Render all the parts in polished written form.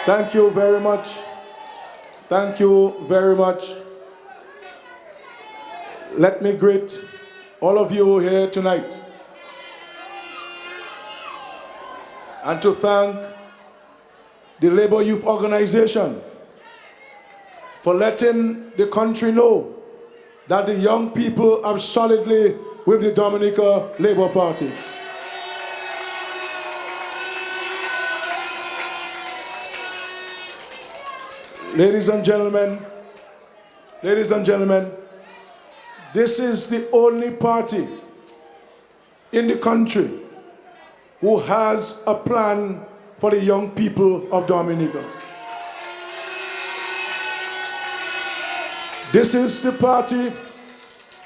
Thank you very much. Thank you very much. Let me greet all of you here tonight and to thank the Labour Youth Organization for letting the country know that the young people are solidly with the Dominica Labour Party. Ladies and gentlemen, this is the only party in the country who has a plan for the young people of Dominica. This is the party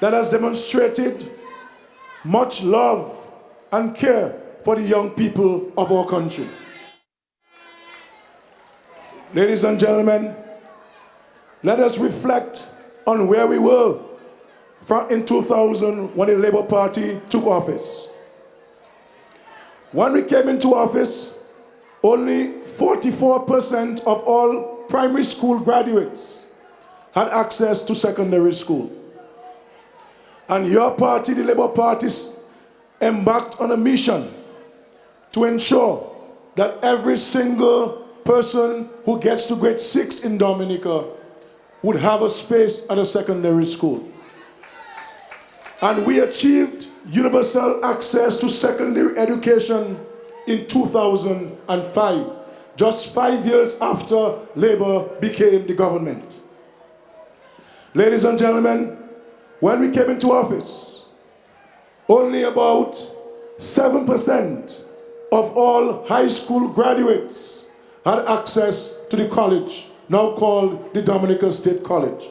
that has demonstrated much love and care for the young people of our country. Ladies and gentlemen, let us reflect on where we were in 2000 when the Labour Party took office. When we came into office, only 44% of all primary school graduates had access to secondary school. And your party, the Labour Party, embarked on a mission to ensure that every single person who gets to grade 6 in Dominica would have a space at a secondary school. And we achieved universal access to secondary education in 2005, just 5 years after Labour became the government. Ladies and gentlemen, when we came into office, only about 7% of all high school graduates had access to the college, now called the Dominica State College.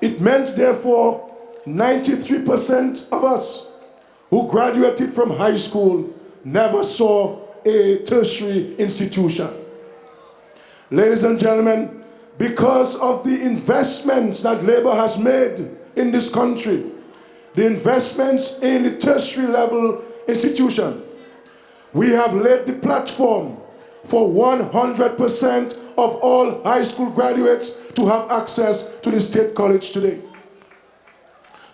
It meant, therefore, 93% of us who graduated from high school never saw a tertiary institution. Ladies and gentlemen, because of the investments that Labour has made in this country, the investments in the tertiary level institution, we have laid the platform for 100% of all high school graduates to have access to the State College today.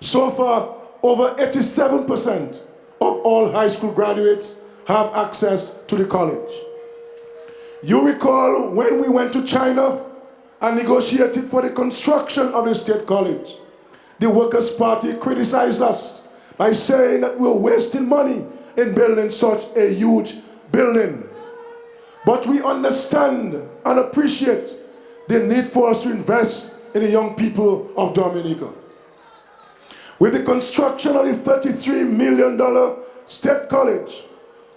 So far, over 87% of all high school graduates have access to the college. You recall when we went to China and negotiated for the construction of the State College, the Workers' Party criticized us by saying that we were wasting money in building such a huge building. But we understand and appreciate the need for us to invest in the young people of Dominica. With the construction of the $33 million State College,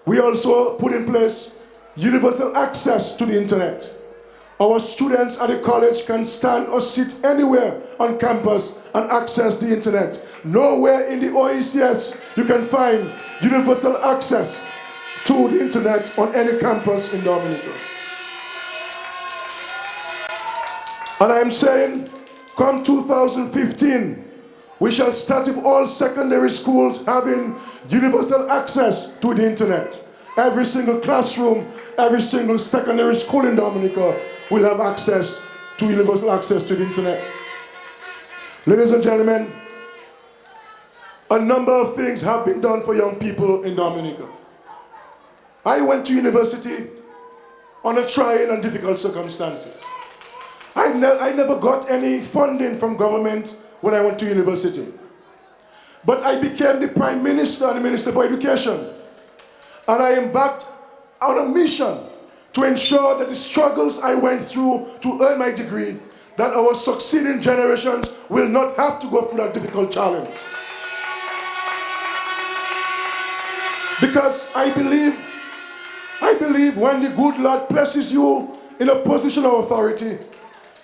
we also put in place universal access to the internet. Our students at the college can stand or sit anywhere on campus and access the internet. Nowhere in the OECS you can find universal access to the internet on any campus in Dominica. And I'm saying, come 2015, we shall start with all secondary schools having universal access to the internet. Every single classroom, every single secondary school in Dominica will have access to universal access to the internet. Ladies and gentlemen, a number of things have been done for young people in Dominica. I went to university under trying and difficult circumstances. I never got any funding from government when I went to university. But I became the Prime Minister and the Minister for Education. And I embarked on a mission to ensure that the struggles I went through to earn my degree, that our succeeding generations will not have to go through that difficult challenge. Because I believe when the good Lord places you in a position of authority,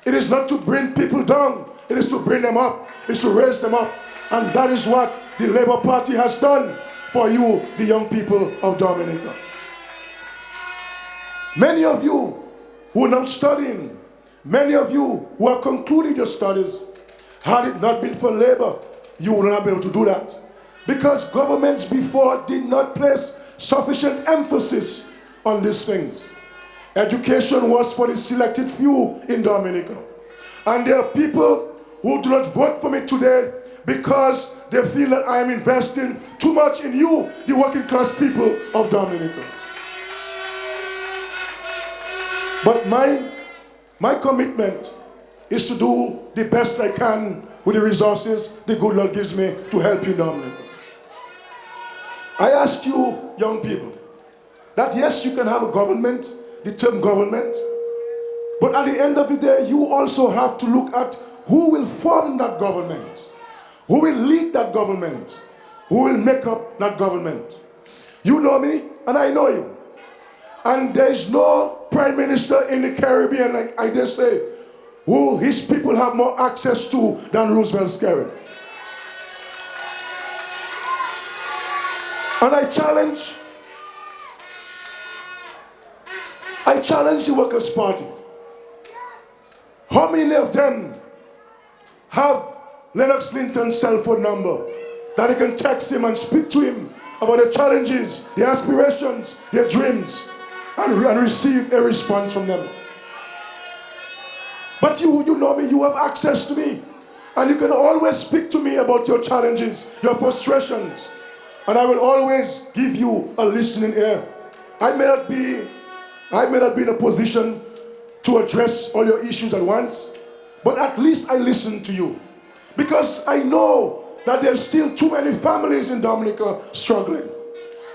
it is not to bring people down, it is to bring them up, it's to raise them up. And that is what the Labour Party has done for you, the young people of Dominica. Many of you who are not studying, many of you who are concluding your studies, had it not been for Labour, you would not be able to do that. Because governments before did not place sufficient emphasis on these things. Education was for the selected few in Dominica. And there are people who do not vote for me today because they feel that I am investing too much in you, the working class people of Dominica. But my commitment is to do the best I can with the resources the good Lord gives me to help you, Dominica. I ask you, young people, that yes, you can have a government, the term government, but at the end of the day, you also have to look at who will form that government, who will lead that government, who will make up that government. You know me, and I know you. And there's no prime minister in the Caribbean, like I just say, who his people have more access to than Roosevelt Skerrit. And I challenge the Workers' Party. How many of them have Lennox Linton's cell phone number that they can text him and speak to him about their challenges, their aspirations, their dreams, and receive a response from them? But you know me, you have access to me, and you can always speak to me about your challenges, your frustrations, and I will always give you a listening ear. I may not be in a position to address all your issues at once, but at least I listen to you, because I know that there's still too many families in Dominica struggling.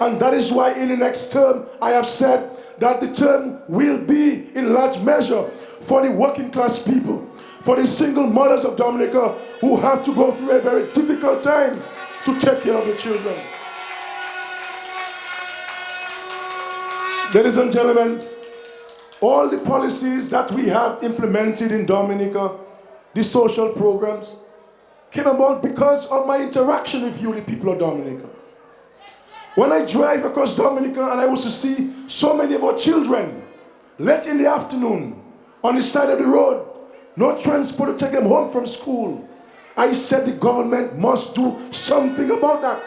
And that is why in the next term I have said that the term will be in large measure for the working class people, for the single mothers of Dominica who have to go through a very difficult time to take care of the children. Ladies and gentlemen, all the policies that we have implemented in Dominica, the social programs, came about because of my interaction with you, the people of Dominica. When I drive across Dominica and I was to see so many of our children late in the afternoon on the side of the road, no transport to take them home from school, I said the government must do something about that.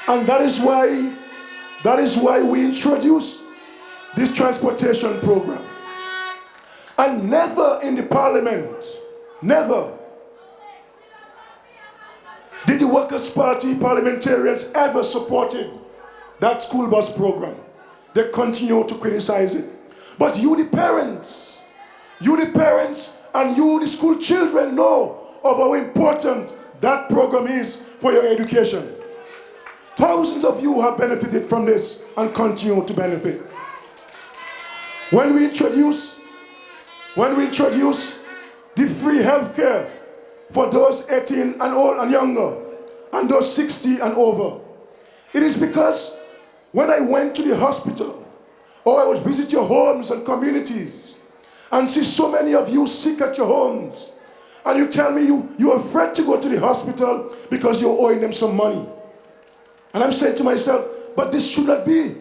And that is why we introduced this transportation program. And never in the parliament, never did the Workers' Party parliamentarians ever supported that school bus program. They continue to criticize it. But you the parents and you the school children know of how important that program is for your education. Thousands of you have benefited from this and continue to benefit. When we introduce the free health care for those 18 and old and younger, and those 60 and over, it is because when I went to the hospital, or I would visit your homes and communities, and see so many of you sick at your homes, and you tell me you're afraid to go to the hospital because you're owing them some money. And I'm saying to myself, but this should not be.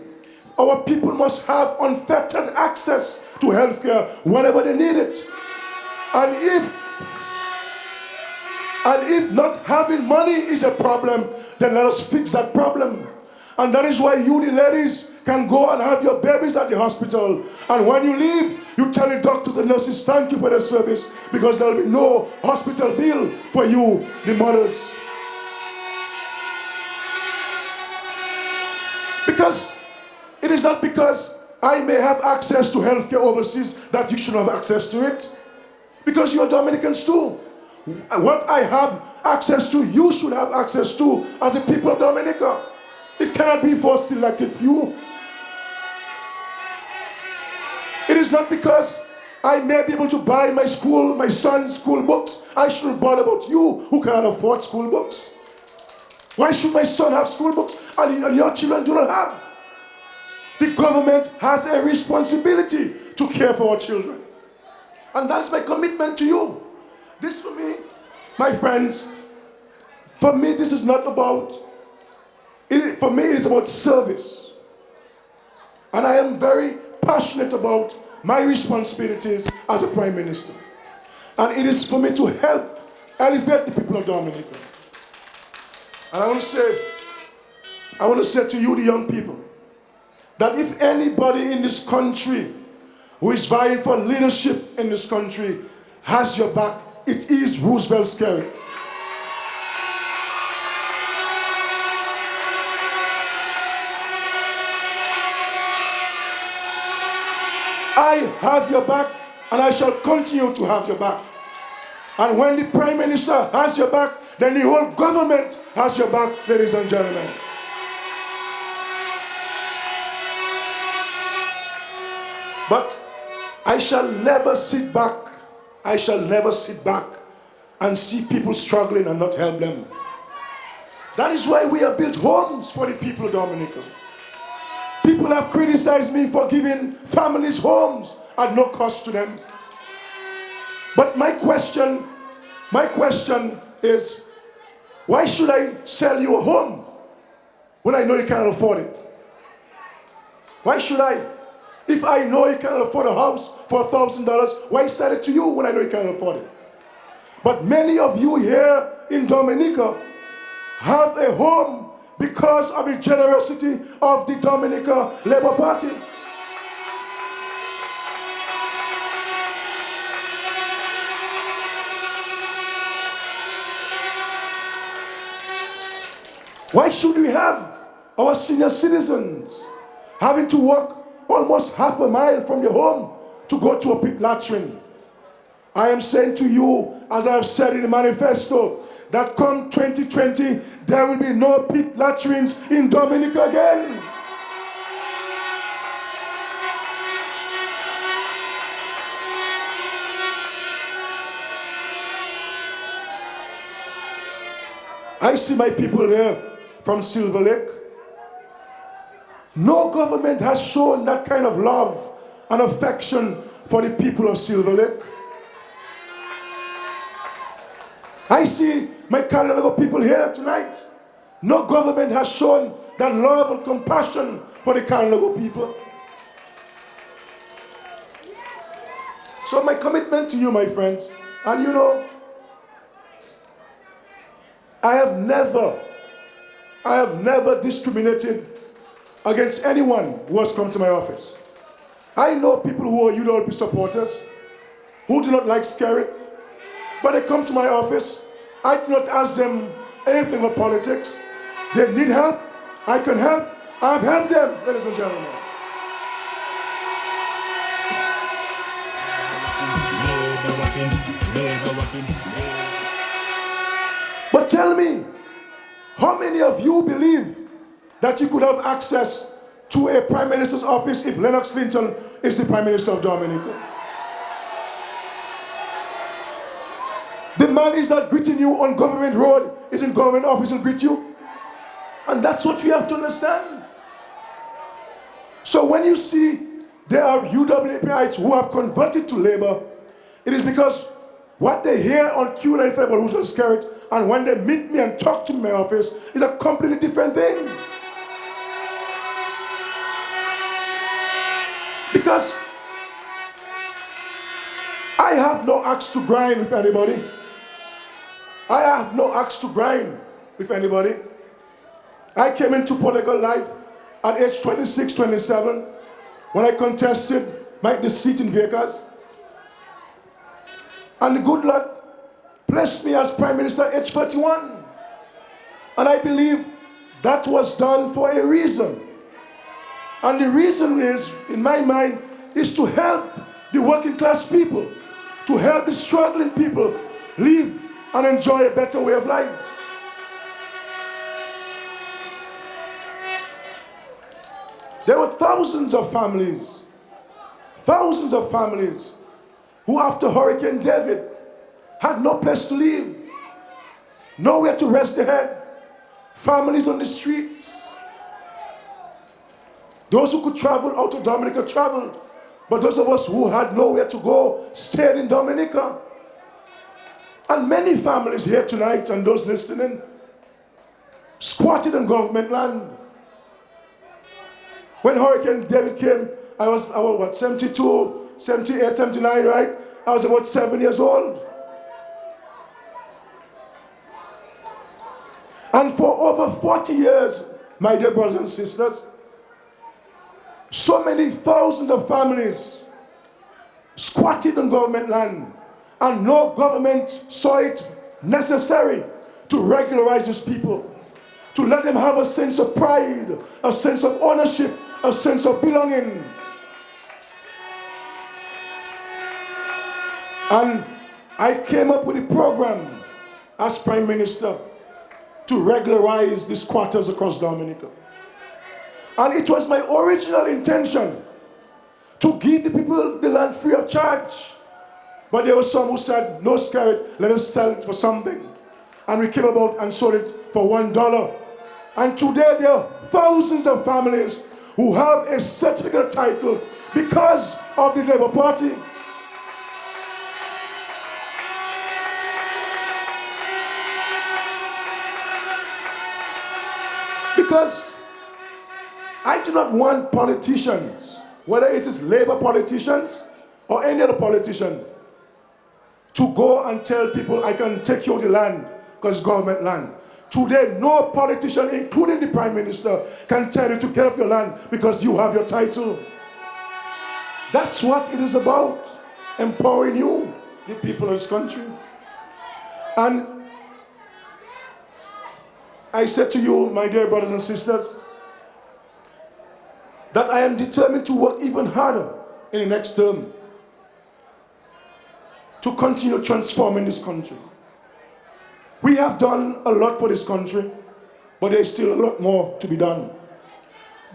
Our people must have unfettered access to health care whenever they need it. And if not having money is a problem, then let us fix that problem. And that is why you, the ladies, can go and have your babies at the hospital. And when you leave, you tell the doctors and nurses, thank you for their service, because there will be no hospital bill for you, the mothers. Because it is not because I may have access to healthcare overseas that you should have access to it. Because you are Dominicans too. What I have access to, you should have access to as the people of Dominica. It cannot be for selected few. It is not because I may be able to buy my son's school books. I shouldn't bother about you who cannot afford school books. Why should my son have school books and your children do not have? The government has a responsibility to care for our children. And that's my commitment to you. This for me, my friends, for me this is not about, for me it is about service. And I am very passionate about my responsibilities as a Prime Minister. And it is for me to help elevate the people of Dominica. And I want to say to you, the young people, that if anybody in this country who is vying for leadership in this country has your back. It is Roosevelt Skerrit. I have your back, and I shall continue to have your back. And when the Prime Minister has your back, then the whole government has your back, ladies and gentlemen. But I shall never sit back. I shall never sit back and see people struggling and not help them. That is why we have built homes for the people of Dominica. People have criticized me for giving families homes at no cost to them. But my question is, why should I sell you a home when I know you cannot afford it? Why should I? If I know you cannot afford a house for $1,000, why sell it to you when I know you cannot afford it? But many of you here in Dominica have a home because of the generosity of the Dominica Labour Party. Why should we have our senior citizens having to walk almost half a mile from their home to go to a pit latrine? I am saying to you, as I have said in the manifesto, that come 2020, there will be no pit latrines in Dominica again. I see my people here from Silver Lake. No government has shown that kind of love and affection for the people of Silver Lake. I see my Carolina people here tonight. No government has shown that love and compassion for the Carolina people. So my commitment to you, my friends, and you know, I have never discriminated against anyone who has come to my office. I know people who are UWP supporters, who do not like Skerrit, but they come to my office. I do not ask them anything about politics. They need help. I can help. I have helped them, ladies and gentlemen. But tell me, how many of you believe that you could have access to a Prime Minister's office if Lennox Linton is the Prime Minister of Dominica? The man is not greeting you on government road, is in government office and greet you. And that's what we have to understand. So when you see there are UWPites who have converted to Labour, it is because what they hear on Q&A about Roosevelt Skerrit and when they meet me and talk to me in my office is a completely different thing. Because I have no axe to grind with anybody. I have no axe to grind with anybody. I came into political life at age 26, 27 when I contested the seat in Vegas. And the good Lord blessed me as Prime Minister at age 31. And I believe that was done for a reason. And the reason is, in my mind, is to help the working class people, to help the struggling people live and enjoy a better way of life. There were thousands of families who after Hurricane David had no place to live, nowhere to rest their head, families on the streets. Those who could travel out of Dominica traveled, but those of us who had nowhere to go stayed in Dominica. And many families here tonight and those listening squatted on government land. When Hurricane David came, I was what, 72, 78, 79, right? I was about 7 years old. And for over 40 years, my dear brothers and sisters, so many thousands of families squatted on government land, and no government saw it necessary to regularize these people, to let them have a sense of pride, a sense of ownership, a sense of belonging. And I came up with a program as Prime Minister to regularize these squatters across Dominica. And it was my original intention to give the people the land free of charge. But there were some who said, no, Skerrit, let us sell it for something. And we came about and sold it for $1. And today there are thousands of families who have a certificate of title because of the Labour Party. Because I do not want politicians, whether it is Labour politicians or any other politician, to go and tell people, I can take you the land because it's government land. Today, no politician, including the Prime Minister, can tell you to get off your land because you have your title. That's what it is about, empowering you, the people of this country. And I said to you, my dear brothers and sisters, that I am determined to work even harder in the next term to continue transforming this country. We have done a lot for this country, but there is still a lot more to be done.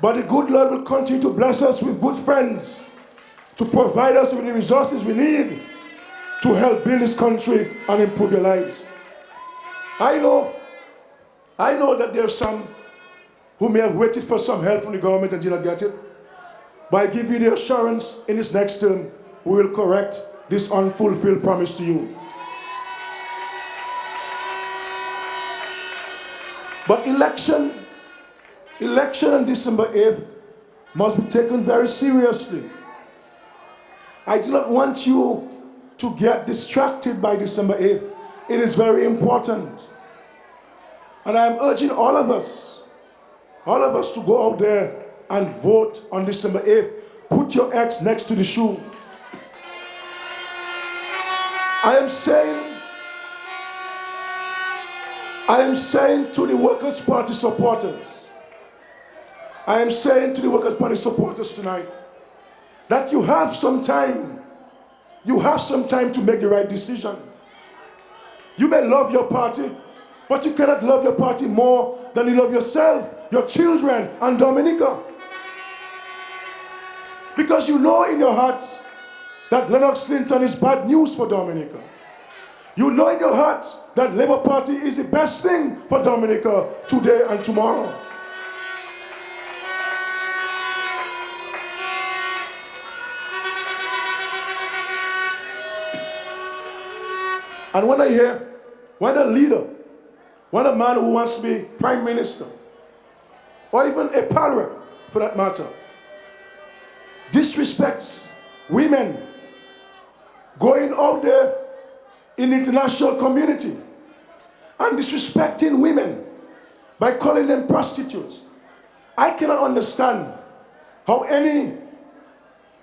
But the good Lord will continue to bless us with good friends, to provide us with the resources we need to help build this country and improve your lives. I know that there are some who may have waited for some help from the government and did not get it. But I give you the assurance in this next term, we will correct this unfulfilled promise to you. But election on December 8th must be taken very seriously. I do not want you to get distracted by December 8th. It is very important. And I am urging all of us to go out there and vote on December 8th. Put your X next to the shoe. I am saying to the Workers' Party supporters, tonight, that you have some time. You have some time to make the right decision. You may love your party, but you cannot love your party more than you love yourself, your children, and Dominica. Because you know in your hearts that Lennox Linton is bad news for Dominica. You know in your heart that Labour Party is the best thing for Dominica today and tomorrow. And when I hear, when a leader, when a man who wants to be Prime Minister, or even a parliament for that matter, disrespects women going out there in the international community and disrespecting women by calling them prostitutes, I cannot understand how any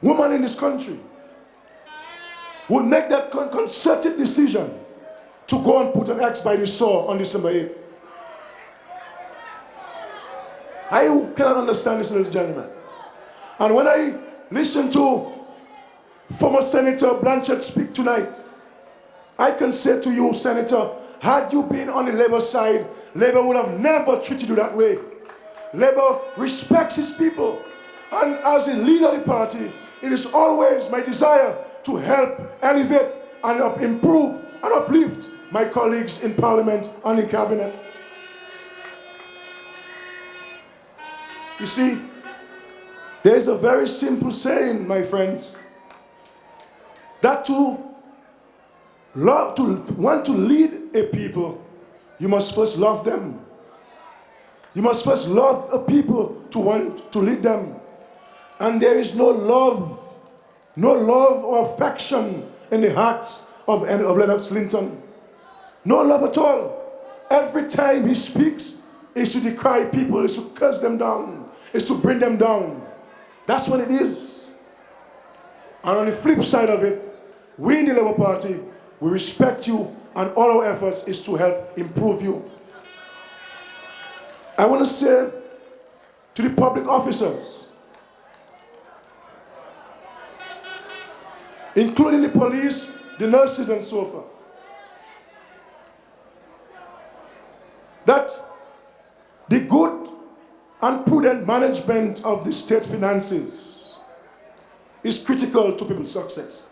woman in this country would make that concerted decision to go and put an X by the saw on December 8th. I cannot understand this, ladies and gentlemen. And when I listen to former Senator Blanchard speak tonight, I can say to you, Senator, had you been on the Labour side, Labour would have never treated you that way. Labour respects its people. And as a leader of the party, it is always my desire to help elevate and improve and uplift my colleagues in Parliament and in Cabinet. You see, there is a very simple saying, my friends, that to want to lead a people, you must first love them. You must first love a people to want to lead them. And there is no love or affection in the hearts of Lennox Linton. No love at all. Every time he speaks, is to decry people, is to curse them down, is to bring them down. That's what it is. And on the flip side of it, we in the Labour Party, we respect you, and all our efforts is to help improve you. I want to say to the public officers, including the police, the nurses, and so forth, that the good and prudent management of the state finances is critical to people's success.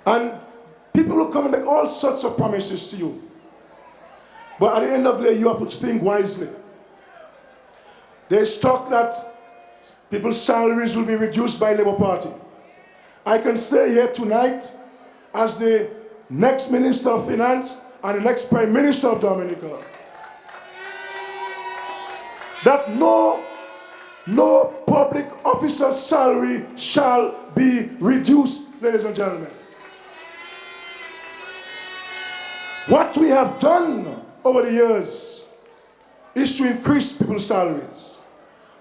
And people will come and make all sorts of promises to you. But at the end of the day, you have to think wisely. There's talk that people's salaries will be reduced by Labour Party. I can say here tonight, as the next Minister of Finance and the next Prime Minister of Dominica, that no public officer's salary shall be reduced, ladies and gentlemen. What we have done over the years is to increase people's salaries,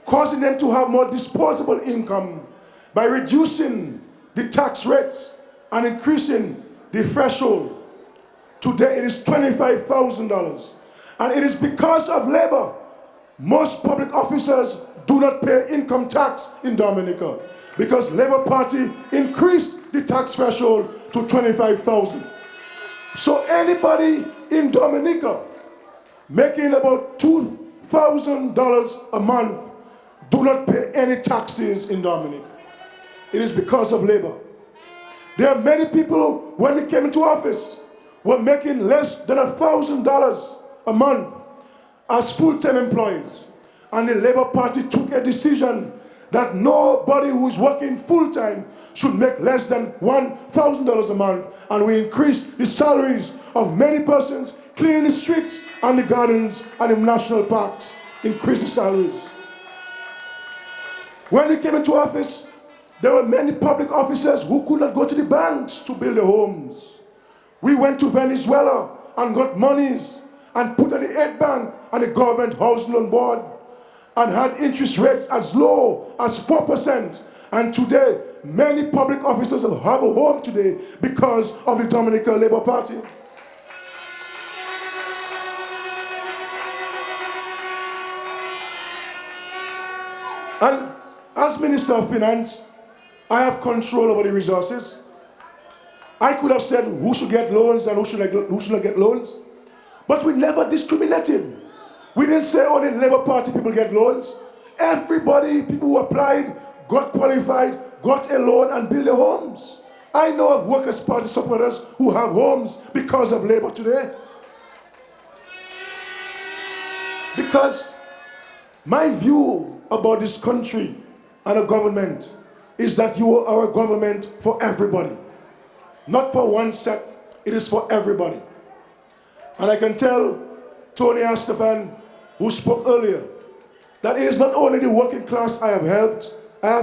causing them to have more disposable income by reducing the tax rates and increasing the threshold. Today it is $25,000. And it is because of Labour. Most public officers do not pay income tax in Dominica because Labour Party increased the tax threshold to $25,000. So anybody in Dominica making about $2,000 a month do not pay any taxes in Dominica. It is because of Labour. There are many people, when they came into office, were making less than $1,000 a month as full-time employees. And the Labour Party took a decision that nobody who is working full-time should make less than $1,000 a month. And we increased the salaries of many persons cleaning the streets and the gardens and the national parks. Increased the salaries. When we came into office, there were many public officers who could not go to the banks to build their homes. We went to Venezuela and got monies and put at the Aid Bank and the government housing loan board and had interest rates as low as 4%. And today, many public officers have a home today because of the Dominica Labour Party. And as Minister of Finance, I have control over the resources. I could have said who should get loans and who should not get loans. But we never discriminated. We didn't say only Labour Party people get loans. Everybody, people who applied, got qualified, got a loan and built their homes. I know of Workers' Party supporters who have homes because of Labour today. Because my view about this country and a government is that you are a government for everybody. Not for one set, it is for everybody. And I can tell Tony Astefan, who spoke earlier, that it is not only the working class I have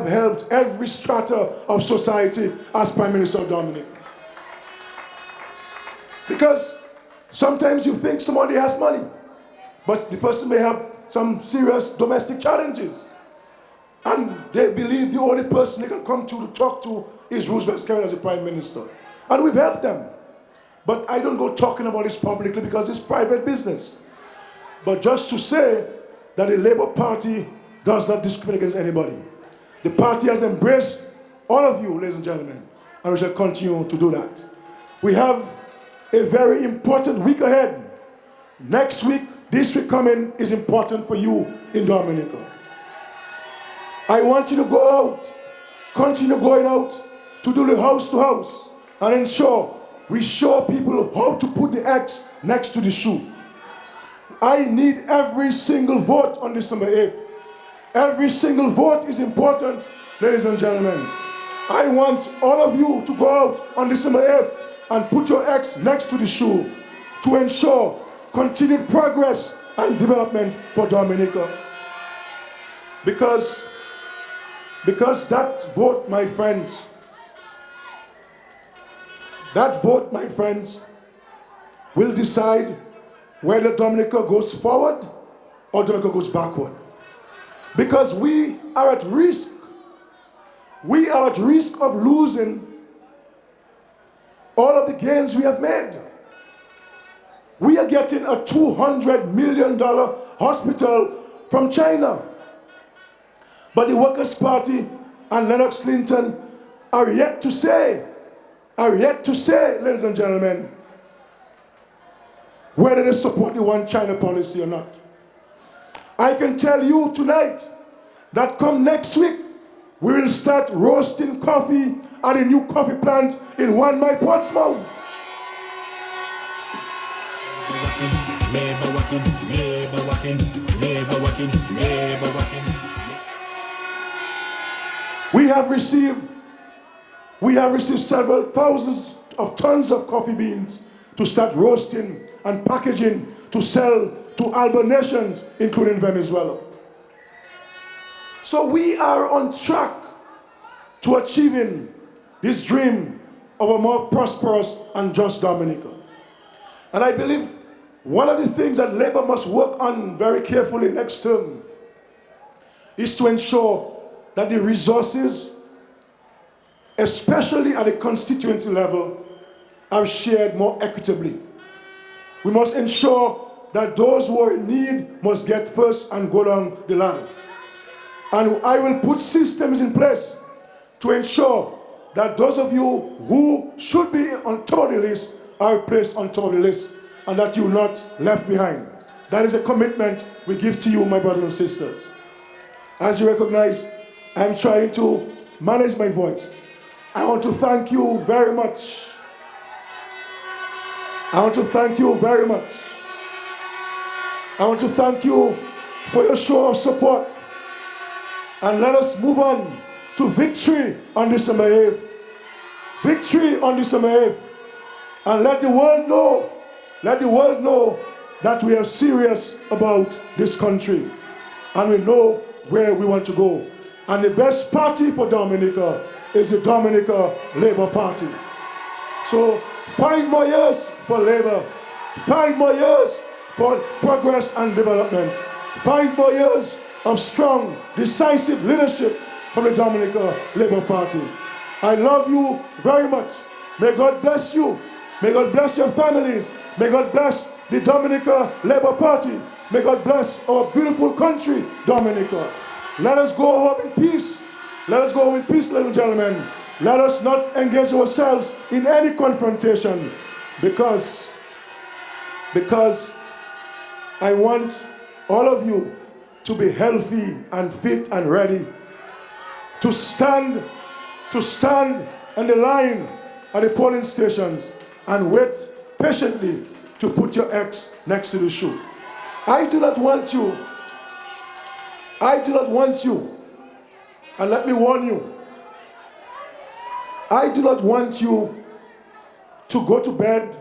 helped every strata of society as Prime Minister of Dominica. Because sometimes you think somebody has money, but the person may have some serious domestic challenges. And they believe the only person they can come to talk to is Roosevelt Skerrit as the Prime Minister. And we've helped them. But I don't go talking about this publicly because it's private business. But just to say that the Labour Party does not discriminate against anybody. The party has embraced all of you, ladies and gentlemen, and we shall continue to do that. We have a very important week ahead. Next week, this week coming, is important for you in Dominica. I want you to go out, continue going out, to do the house to house, and ensure we show people how to put the X next to the shoe. I need every single vote on December 8th. Every single vote is important, ladies and gentlemen. I want all of you to go out on December 8th and put your X next to the shoe to ensure continued progress and development for Dominica. Because that vote, my friends, will decide whether Dominica goes forward or Dominica goes backward. Because we are at risk. we are at risk of losing all of the gains we have made. We are getting a $200 million hospital from China. But the Workers' Party and Lennox Clinton are yet to say, ladies and gentlemen, whether they support the one China policy or not. I can tell you tonight that come next week, we will start roasting coffee at a new coffee plant in 1 mile Portsmouth. We have received several thousands of tons of coffee beans to start roasting and packaging to sell to Arab nations, including Venezuela. So we are on track to achieving this dream of a more prosperous and just Dominica. And I believe one of the things that Labour must work on very carefully next term is to ensure that the resources, especially at the constituency level, are shared more equitably. We must ensure that those who are in need must get first and go down the ladder. And I will put systems in place to ensure that those of you who should be on top of the list are placed on top of the list, and that you are not left behind. That is a commitment we give to you, my brothers and sisters. As you recognize, I'm trying to manage my voice. I want to thank you very much. I want to thank you very much. I want to thank you for your show of support. And let us move on to victory on December 8th. Victory on December 8th. And let the world know that we are serious about this country. And we know where we want to go. And the best party for Dominica is the Dominica Labour Party. So 5 more years for Labour. 5 more years for progress and development. 5 more years of strong, decisive leadership from the Dominica Labour Party. I love you very much. May God bless you. May God bless your families. May God bless the Dominica Labour Party. May God bless our beautiful country, Dominica. Let us go home in peace. Let us go home in peace, ladies and gentlemen. Let us not engage ourselves in any confrontation because I want all of you to be healthy and fit and ready to stand on the line at the polling stations and wait patiently to put your X next to the shoe. I do not want you, and let me warn you, I do not want you to go to bed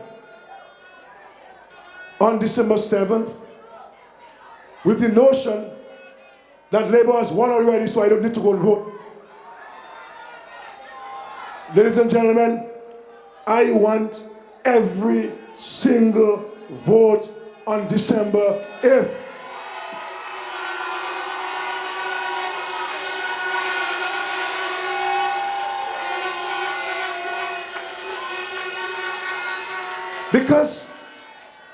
on December 7th with the notion that Labour has won already, so I don't need to go and vote. Ladies and gentlemen, I want every single vote on December 8th. Because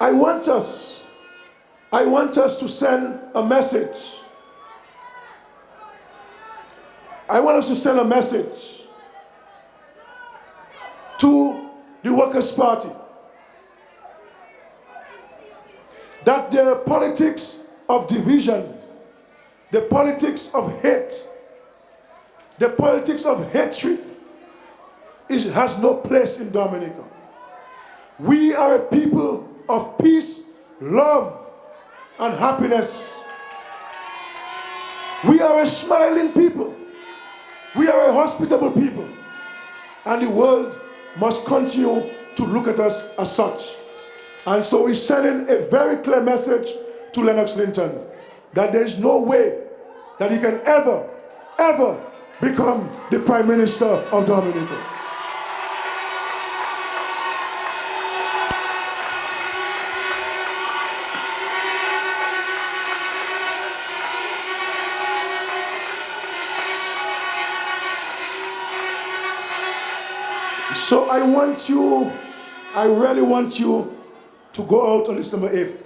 I want us to send a message. I want us to send a message to the Workers' Party that the politics of division, the politics of hate, the politics of hatred has no place in Dominica. We are a people of peace, love, and happiness. We are a smiling people. We are a hospitable people. And the world must continue to look at us as such. And so we're sending a very clear message to Lennox Clinton that there is no way that he can ever become the Prime Minister of Dominica. So I really want you to go out on December 8th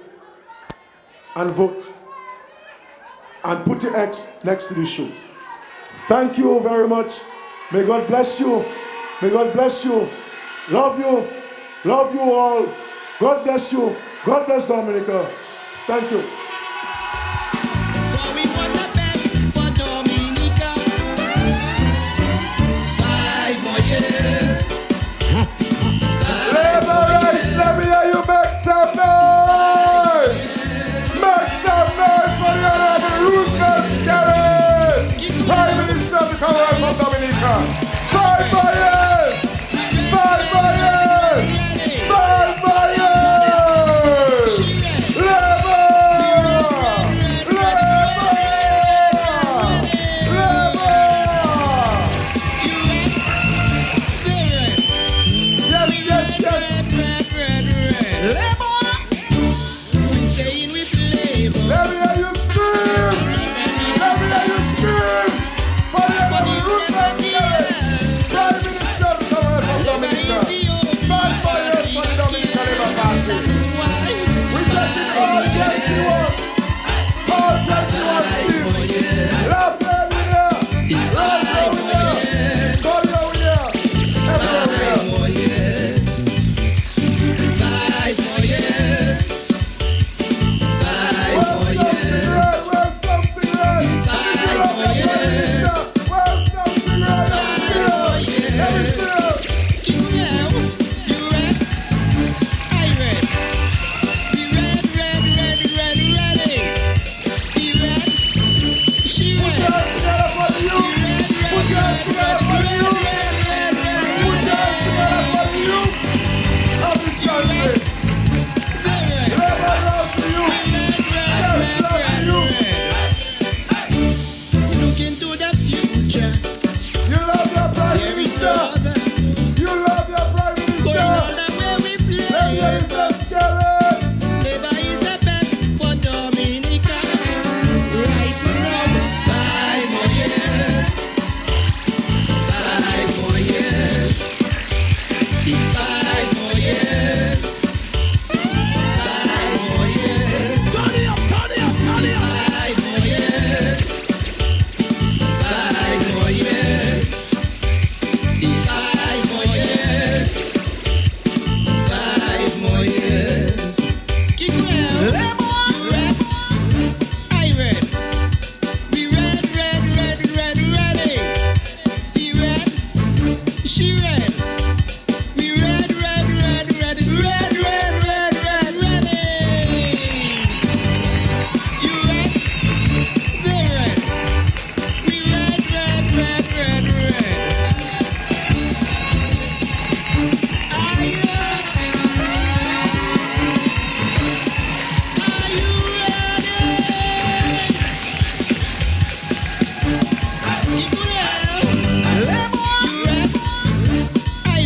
and vote and put your X next to the shoe. Thank you very much. May God bless you. May God bless you. Love you. Love you all. God bless you. God bless Dominica. Thank you.